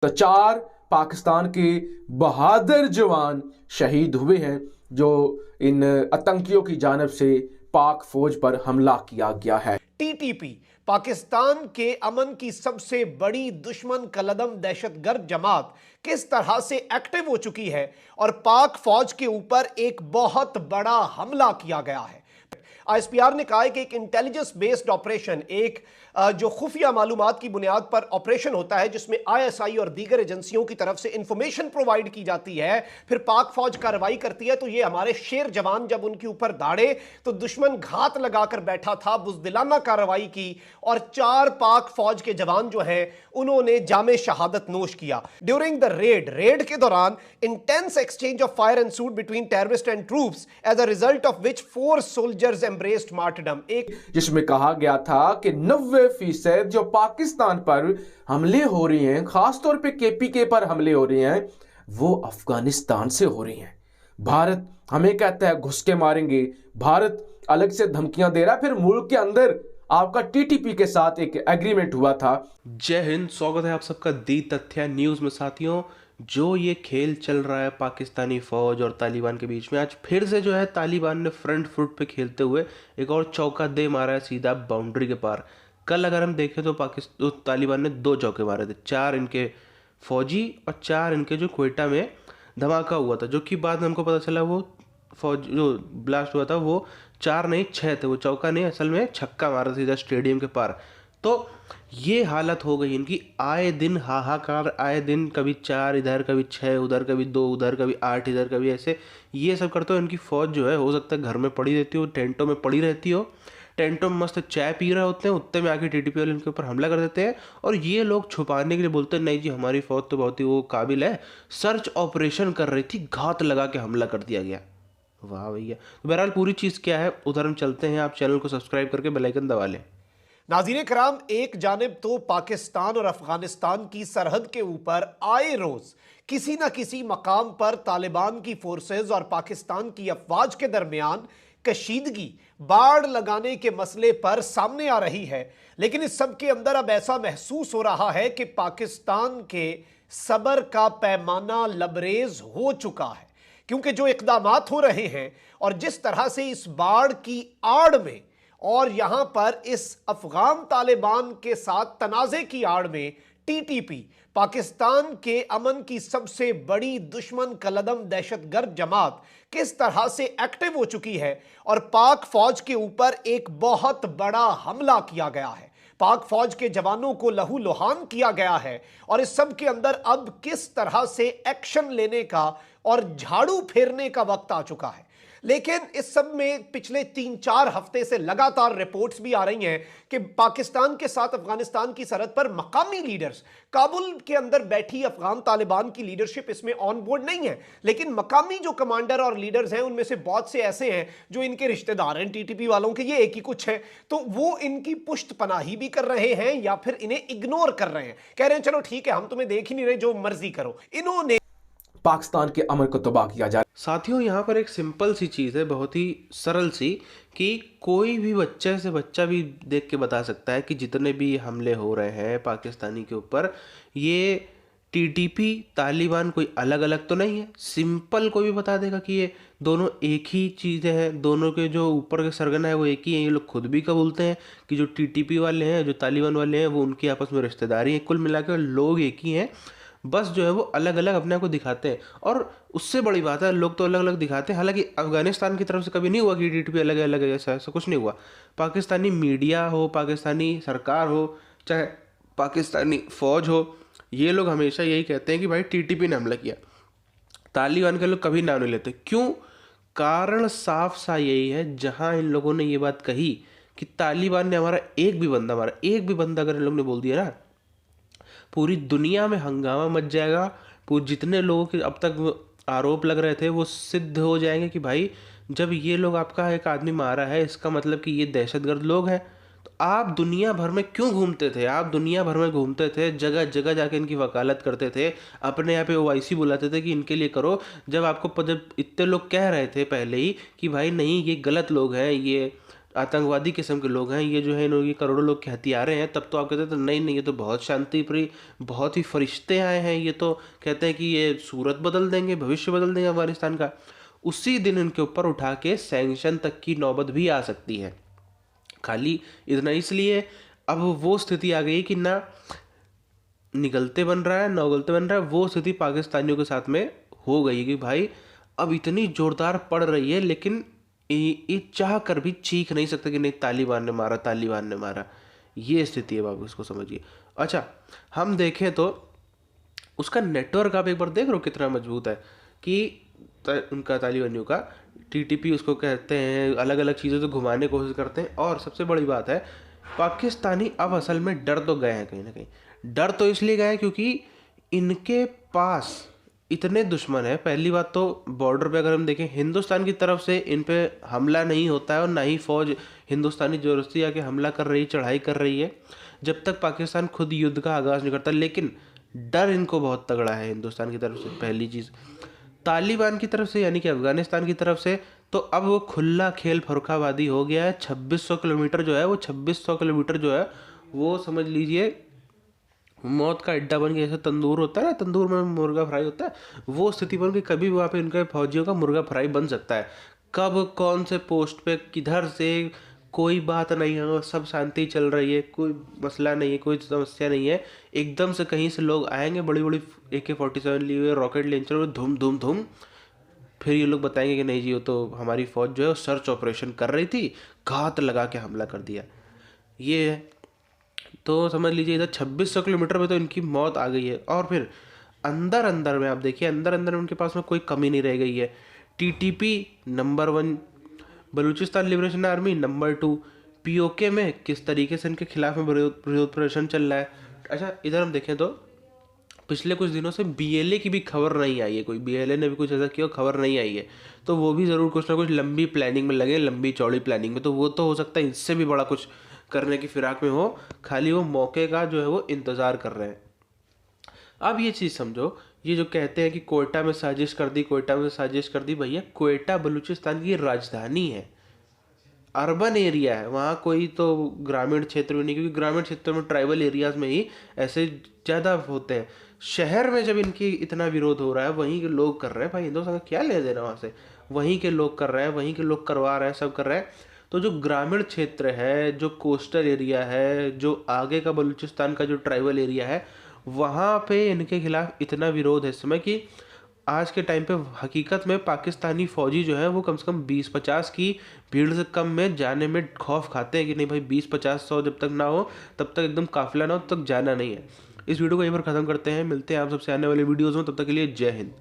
तो 4 पाकिस्तान के बहादुर जवान शहीद हुए हैं जो इन आतंकियों की जानिब से पाक फौज पर हमला किया गया है। टीटीपी पाकिस्तान के अमन की सबसे बड़ी दुश्मन कलदम दहशतगर्द जमात किस तरह से एक्टिव हो चुकी है और पाक फौज के ऊपर एक बहुत बड़ा हमला किया गया है। आईएसपीआर ने कहा है कि एक इंटेलिजेंस बेस्ड ऑपरेशन, एक जो खुफिया मालूमात की बुनियाद पर ऑपरेशन होता है जिसमें आईएसआई और दीगर एजेंसियों की तरफ से इंफॉर्मेशन प्रोवाइड की जाती है, फिर पाक फौज कार्रवाई करती है। तो ये हमारे शेर जवान जब उनके ऊपर दाड़े तो दुश्मन घात लगाकर बैठा था, बुजदिलाना कार्रवाई की और 4 पाक फौज के जवान जो हैं उन्होंने जामे शहादत नोश किया। ड्यूरिंग द रेड के दौरान intense exchange of fire ensued between terrorist and troops as a result of which 4 soldiers embraced martyrdom. एक जिसमें कहा गया था कि 90% जो पाकिस्तान पर हमले हो रही हैं, खासतौर पे केपीके पर हमले हो रहे हैं, वो अफगानिस्तान से हो रही हैं। भारत हमें कहता है घुस के मारेंगे, भारत अलग से धमकियां दे रहा है, फिर मुल्क के अंदर आपका टीटीपी के साथ एक एग्रीमेंट हुआ था। जय हिंद, स्वागत है आप सबका दी तथ्य न्यूज़ में। साथियों, जो ये खेल चल रहा है पाकिस्तानी फ़ौज और तालिबान के बीच में, आज फिर से जो है तालिबान ने फ्रंट फुट पे खेलते हुए एक और चौका दे मारा है सीधा बाउंड्री के पार। कल अगर हम देखें तो तालिबान ने 2 चौके मारे थे, 4 इनके फौजी और 4 इनके जो क्वेटा में धमाका हुआ था, जो कि बाद में हमको पता चला वो फौज जो ब्लास्ट हुआ था वो 4 नहीं 6 थे। वो चौका नहीं, असल में छक्का मारा सीधा स्टेडियम के पार। तो ये हालत हो गई इनकी, आए दिन हाहाकार, आए दिन कभी 4 इधर, कभी 6 उधर, कभी 2 उधर, कभी 8 इधर, कभी ऐसे ये सब करते हो। इनकी फ़ौज जो है हो सकता है घर में पड़ी रहती हो, टेंटों में पड़ी रहती हो, टेंटों में मस्त चाय पी रहे होते हैं, उतने में आके टीटीपी वाले इनके ऊपर हमला कर देते हैं। और ये लोग छुपाने के लिए बोलते हैं नहीं जी हमारी फ़ौज तो बहुत ही वो काबिल है, सर्च ऑपरेशन कर रही थी, घात लगा के हमला कर दिया गया। वाह भैया। तो बहरहाल पूरी चीज़ क्या है उधर हम चलते हैं, आप चैनल को सब्सक्राइब करके बेल आइकन दबा लें। नाज़रीन कराम, एक जानिब तो पाकिस्तान और अफगानिस्तान की सरहद के ऊपर आए रोज किसी न किसी मकाम पर तालिबान की फोर्सेज और पाकिस्तान की अफवाज के दरमियान कशीदगी, बाड़ लगाने के मसले पर सामने आ रही है। लेकिन इस सब के अंदर अब ऐसा महसूस हो रहा है कि पाकिस्तान के सब्र का पैमाना लबरेज हो चुका है, क्योंकि जो इकदामात हो रहे हैं और जिस तरह से इस बाढ़ की आड़ में और यहां पर इस अफगान तालिबान के साथ तनाज़े की आड़ में टीटीपी पाकिस्तान के अमन की सबसे बड़ी दुश्मन कलदम दहशतगर्द जमात किस तरह से एक्टिव हो चुकी है और पाक फौज के ऊपर एक बहुत बड़ा हमला किया गया है, पाक फौज के जवानों को लहूलुहान किया गया है। और इस सब के अंदर अब किस तरह से एक्शन लेने का और झाड़ू फेरने का वक्त आ चुका है। लेकिन इस सब में पिछले 3-4 हफ्ते से लगातार रिपोर्ट्स भी आ रही हैं कि पाकिस्तान के साथ अफगानिस्तान की सरहद पर मकामी लीडर्स, काबुल के अंदर बैठी अफगान तालिबान की लीडरशिप इसमें ऑन बोर्ड नहीं है, लेकिन मकामी जो कमांडर और लीडर्स हैं उनमें से बहुत से ऐसे हैं जो इनके रिश्तेदार हैं टीटीपी वालों के, ये एक ही कुछ है, तो वो इनकी पुष्ट पनाही भी कर रहे हैं या फिर इन्हें इग्नोर कर रहे हैं, कह रहे हैं चलो ठीक है हम तुम्हें देख ही नहीं रहे, जो मर्जी करो। इन्होंने पाकिस्तान के अमन को तबाह किया जा। साथियों, यहाँ पर एक सिंपल सी चीज़ है, बहुत ही सरल सी, कि कोई भी बच्चे से बच्चा भी देख के बता सकता है कि जितने भी हमले हो रहे हैं पाकिस्तानी के ऊपर, ये टीटीपी तालिबान कोई अलग अलग तो नहीं है। सिंपल कोई भी बता देगा कि ये दोनों एक ही चीज़ें हैं, दोनों के जो ऊपर के सरगना है वो एक ही हैं। ये लोग खुद भी कबूलते हैं कि जो टीटीपी वाले हैं, जो तालिबान वाले हैं, वो उनकी आपस में रिश्तेदारी है, कुल मिलाकर लोग एक ही हैं, बस जो है वो अलग अलग अपने आप को दिखाते हैं। और उससे बड़ी बात है, लोग तो अलग अलग दिखाते हैं। हालांकि अफगानिस्तान की तरफ से कभी नहीं हुआ कि टीटीपी अलग अलग है, ऐसा कुछ नहीं हुआ। पाकिस्तानी मीडिया हो, पाकिस्तानी सरकार हो, चाहे पाकिस्तानी फ़ौज हो, ये लोग हमेशा यही कहते हैं कि भाई टीटीपी ने हमला किया। तालिबान के लोग कभी नाम नहीं लेते। क्यों? कारण साफ सा यही है, जहाँ इन लोगों ने ये बात कही कि तालिबान ने हमारा एक भी बंदा अगर इन लोग ने बोल दिया ना, पूरी दुनिया में हंगामा मच जाएगा। पूरे जितने लोगों के अब तक आरोप लग रहे थे वो सिद्ध हो जाएंगे कि भाई जब ये लोग आपका एक आदमी मारा है, इसका मतलब कि ये दहशतगर्द लोग हैं। तो आप दुनिया भर में क्यों घूमते थे? आप दुनिया भर में घूमते थे, जगह जगह जाके इनकी वकालत करते थे, अपने यहाँ पे ओआईसी बुलाते थे कि इनके लिए करो, जब आपको जब इतने लोग कह रहे थे पहले ही कि भाई नहीं ये गलत लोग हैं, ये आतंकवादी किस्म के लोग हैं, ये जो है इन्होंने करोड़ों लोग के हथियारे हैं, तब तो आप कहते थे नहीं नहीं ये तो बहुत शांति प्रिय, बहुत ही फरिश्ते आए हैं, ये तो कहते हैं कि ये सूरत बदल देंगे, भविष्य बदल देंगे अफगानिस्तान का। उसी दिन इनके ऊपर उठा के सैंक्शन तक की नौबत भी आ सकती है। खाली इतना इसलिए अब वो स्थिति आ गई कि ना निगलते बन रहा है ना उगलते बन रहा है, वो स्थिति पाकिस्तानियों के साथ में हो गई कि भाई अब इतनी जोरदार पड़ रही है, लेकिन ये चाह कर भी चीख नहीं सकते कि नहीं तालिबान ने मारा, तालिबान ने मारा। ये स्थिति है बाबू, इसको समझिए। अच्छा, हम देखें तो उसका नेटवर्क आप एक बार देख लो कितना मजबूत है कि उनका तालिबानियों का टीटीपी उसको कहते हैं, अलग अलग चीज़ों से घुमाने की कोशिश करते हैं। और सबसे बड़ी बात है, पाकिस्तानी अब असल में डर तो गए हैं कहीं ना कहीं। डर तो इसलिए गए हैं क्योंकि इनके पास इतने दुश्मन है। पहली बात तो बॉर्डर पे अगर हम देखें, हिंदुस्तान की तरफ से इन पे हमला नहीं होता है और ना ही फौज हिंदुस्तानी ज़बरदस्ती आके हमला कर रही, चढ़ाई कर रही है, जब तक पाकिस्तान खुद युद्ध का आगाज़ नहीं करता। लेकिन डर इनको बहुत तगड़ा है हिंदुस्तान की तरफ से। पहली चीज़ तालिबान की तरफ से यानी कि अफगानिस्तान की तरफ से, तो अब वो खुला खेल फरुखाबादी हो गया है। 2600 किलोमीटर जो है वो 2600 किलोमीटर जो है वो समझ लीजिए मौत का अड्डा बन गया। जैसे तंदूर होता है ना, तंदूर में मुर्गा फ्राई होता है, वो स्थिति बन के कभी वहाँ पे इनके फौजियों का मुर्गा फ्राई बन सकता है। कब कौन से पोस्ट पे किधर से कोई बात नहीं है, सब शांति चल रही है, कोई मसला नहीं है, कोई समस्या नहीं है। एकदम से कहीं से लोग आएंगे बड़ी बड़ी AK-47 लिए हुए, रॉकेट लॉन्चर हुए, धूम धूम धूम, फिर ये लोग बताएंगे कि नहीं जी वो तो हमारी फौज जो है वो सर्च ऑपरेशन कर रही थी, घात लगा के हमला कर दिया। ये है, तो समझ लीजिए इधर 2600 किलोमीटर में तो इनकी मौत आ गई है। और फिर अंदर अंदर में आप देखिए, अंदर अंदर में उनके पास में कोई कमी नहीं रह गई है। TTP number 1, Balochistan liberation army number 2, POK में किस तरीके से इनके खिलाफ में विरोध प्रदर्शन चल रहा है। अच्छा, इधर हम देखें तो पिछले कुछ दिनों से BLA की भी खबर नहीं आई है, कोई BLA ने भी कुछ ऐसा किया खबर नहीं आई है। तो वो भी ज़रूर कुछ ना कुछ लंबी प्लानिंग में लगे, लंबी चौड़ी प्लानिंग में। तो वो तो हो सकता है इससे भी बड़ा कुछ करने की फिराक में हो, खाली वो मौके का जो है वो इंतज़ार कर रहे हैं। अब ये चीज़ समझो, ये जो कहते हैं कि क्वेटा में साजिश कर दी, क्वेटा में साजिश कर दी, भैया क्वेटा बलूचिस्तान की राजधानी है, अर्बन एरिया है, वहाँ कोई तो ग्रामीण क्षेत्र में नहीं, क्योंकि ग्रामीण क्षेत्रों में ट्राइबल एरियाज में ही ऐसे ज़्यादा होते हैं। शहर में जब इनकी इतना विरोध हो रहा है, वहीं के लोग कर रहे हैं, भाई हिंदुस्तान का क्या ले देना वहाँ से, वहीं के लोग कर रहे हैं, वहीं के लोग करवा रहे हैं, सब कर रहे हैं। तो जो ग्रामीण क्षेत्र है, जो कोस्टल एरिया है, जो आगे का बलूचिस्तान का जो ट्राइबल एरिया है, वहाँ पे इनके खिलाफ इतना विरोध है इस समय कि आज के टाइम पे हकीकत में पाकिस्तानी फौजी जो है वो कम से कम 20-50 की भीड़ से कम में जाने में खौफ खाते हैं कि नहीं भाई 20-50-100 जब तक ना हो तब तक एकदम काफिला ना हो तब तक जाना नहीं है। इस वीडियो को यहीं पर ख़त्म करते हैं, मिलते हैं आप सबसे आने वाले वीडियोज़ में, तब तक के लिए जय हिंद।